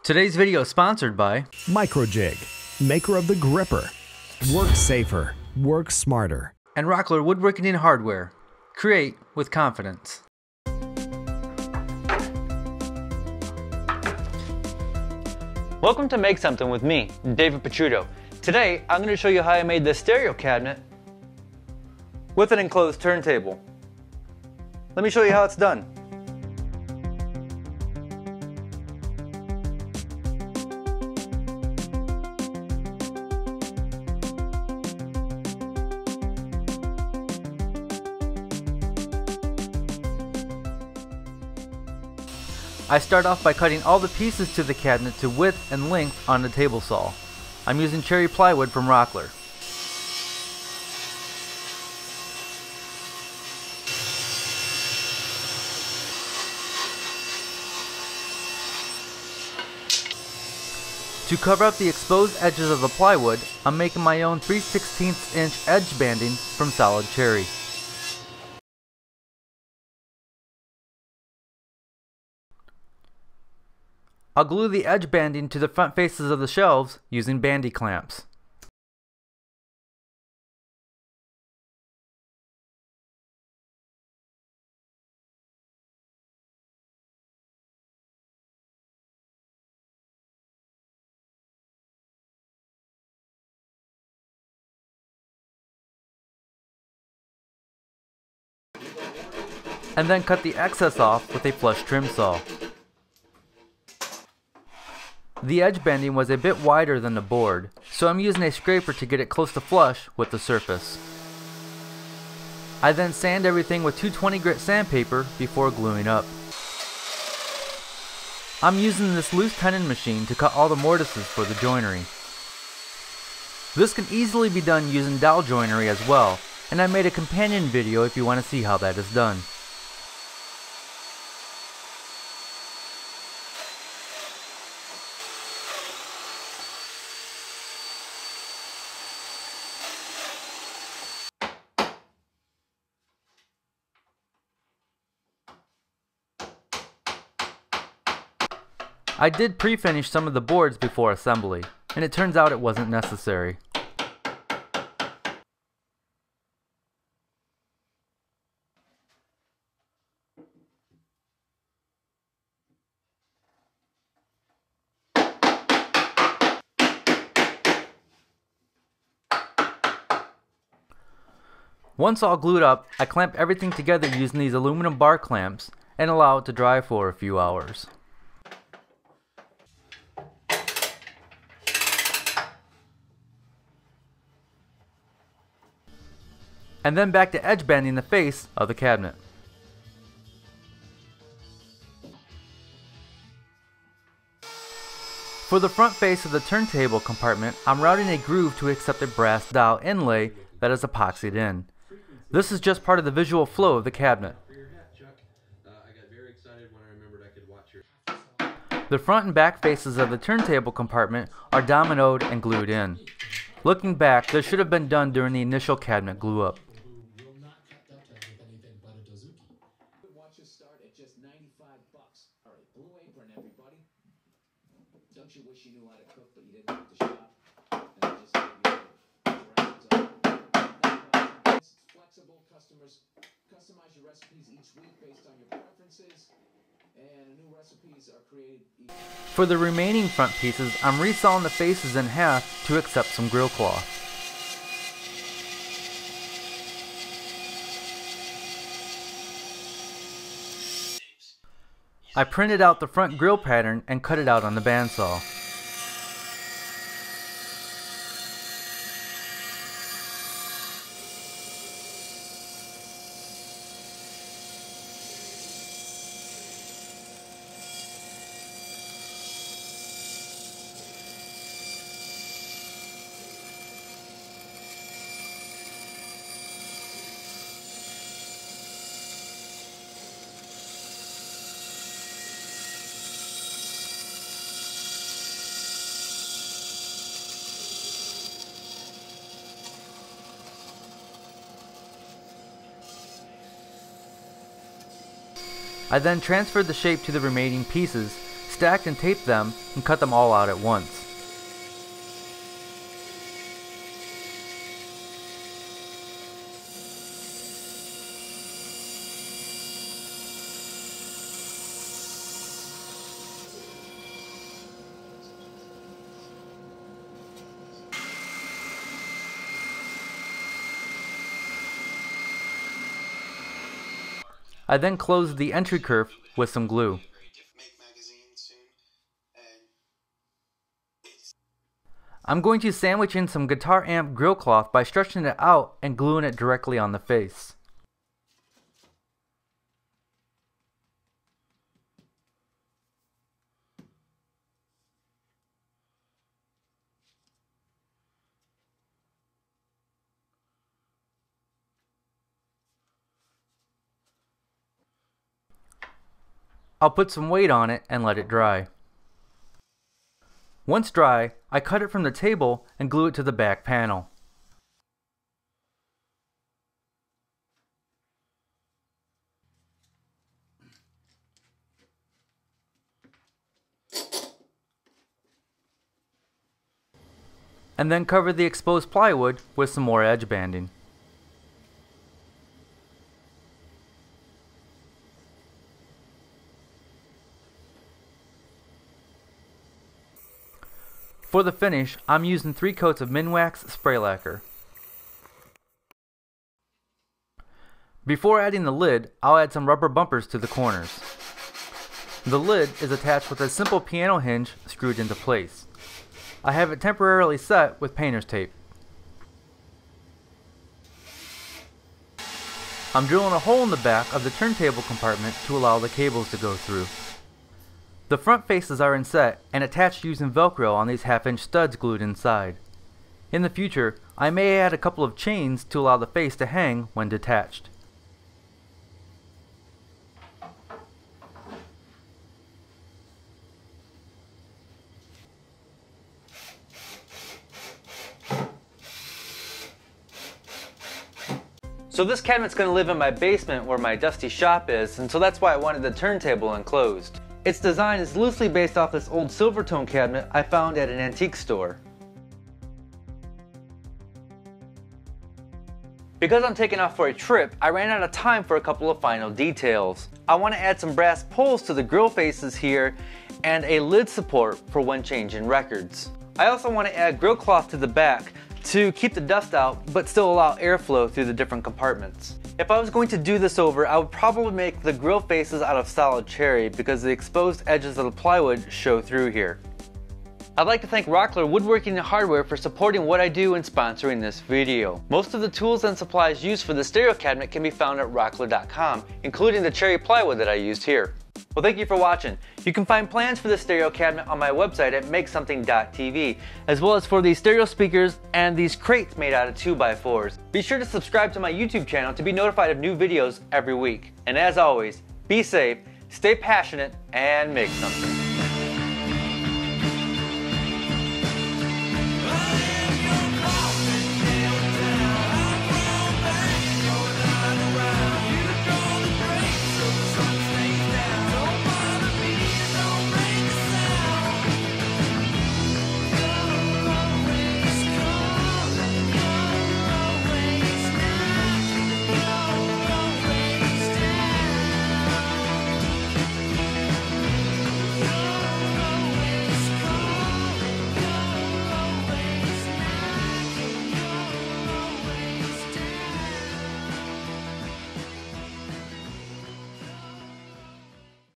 Today's video is sponsored by Microjig, maker of the gripper. Work safer, work smarter. and Rockler Woodworking and Hardware. Create with confidence. Welcome to Make Something with me, David Picciuto. Today, I'm going to show you how I made this stereo cabinet with an enclosed turntable. Let me show you how it's done. I start off by cutting all the pieces to the cabinet to width and length on the table saw. I'm using cherry plywood from Rockler. To cover up the exposed edges of the plywood, I'm making my own 3/16 inch edge banding from solid cherry. I'll glue the edge banding to the front faces of the shelves using Bandy clamps. And then cut the excess off with a flush trim saw. The edge banding was a bit wider than the board, so I'm using a scraper to get it close to flush with the surface. I then sand everything with 220 grit sandpaper before gluing up. I'm using this loose tenon machine to cut all the mortises for the joinery. This can easily be done using dowel joinery as well, and I made a companion video if you want to see how that is done. I did pre-finish some of the boards before assembly, and it turns out it wasn't necessary. Once all glued up, I clamp everything together using these aluminum bar clamps and allow it to dry for a few hours. And then back to edge banding the face of the cabinet. For the front face of the turntable compartment, I'm routing a groove to accept a brass dowel inlay that is epoxied in. This is just part of the visual flow of the cabinet. The front and back faces of the turntable compartment are dominoed and glued in. Looking back, this should have been done during the initial cabinet glue up. Don't you wish you knew how to cook, but you didn't have to shop? And they just gave you it's flexible. Customers customize your recipes each week based on your preferences, and new recipes are created each. For the remaining front pieces, I'm resawing the faces in half to accept some grill cloth. I printed out the front grill pattern and cut it out on the bandsaw. I then transferred the shape to the remaining pieces, stacked and taped them and cut them all out at once. I then closed the entry kerf with some glue. I'm going to sandwich in some guitar amp grill cloth by stretching it out and gluing it directly on the face. I'll put some weight on it and let it dry. Once dry, I cut it from the table and glue it to the back panel. And then cover the exposed plywood with some more edge banding. For the finish, I'm using 3 coats of Minwax spray lacquer. Before adding the lid, I'll add some rubber bumpers to the corners. The lid is attached with a simple piano hinge screwed into place. I have it temporarily set with painter's tape. I'm drilling a hole in the back of the turntable compartment to allow the cables to go through. The front faces are inset and attached using Velcro on these 1/2-inch studs glued inside. In the future, I may add a couple of chains to allow the face to hang when detached. So this cabinet's going to live in my basement where my dusty shop is, and so that's why I wanted the turntable enclosed. Its design is loosely based off this old Silvertone cabinet I found at an antique store. Because I'm taking off for a trip, I ran out of time for a couple of final details. I want to add some brass poles to the grill faces here and a lid support for when changing records. I also want to add grill cloth to the back to keep the dust out but still allow airflow through the different compartments. If I was going to do this over, I would probably make the grill faces out of solid cherry because the exposed edges of the plywood show through here. I'd like to thank Rockler Woodworking and Hardware for supporting what I do and sponsoring this video. Most of the tools and supplies used for the stereo cabinet can be found at rockler.com, including the cherry plywood that I used here. Well, thank you for watching. You can find plans for the stereo cabinet on my website at makesomething.tv, as well as for these stereo speakers and these crates made out of 2x4s. Be sure to subscribe to my YouTube channel to be notified of new videos every week. And as always, be safe, stay passionate, and make something.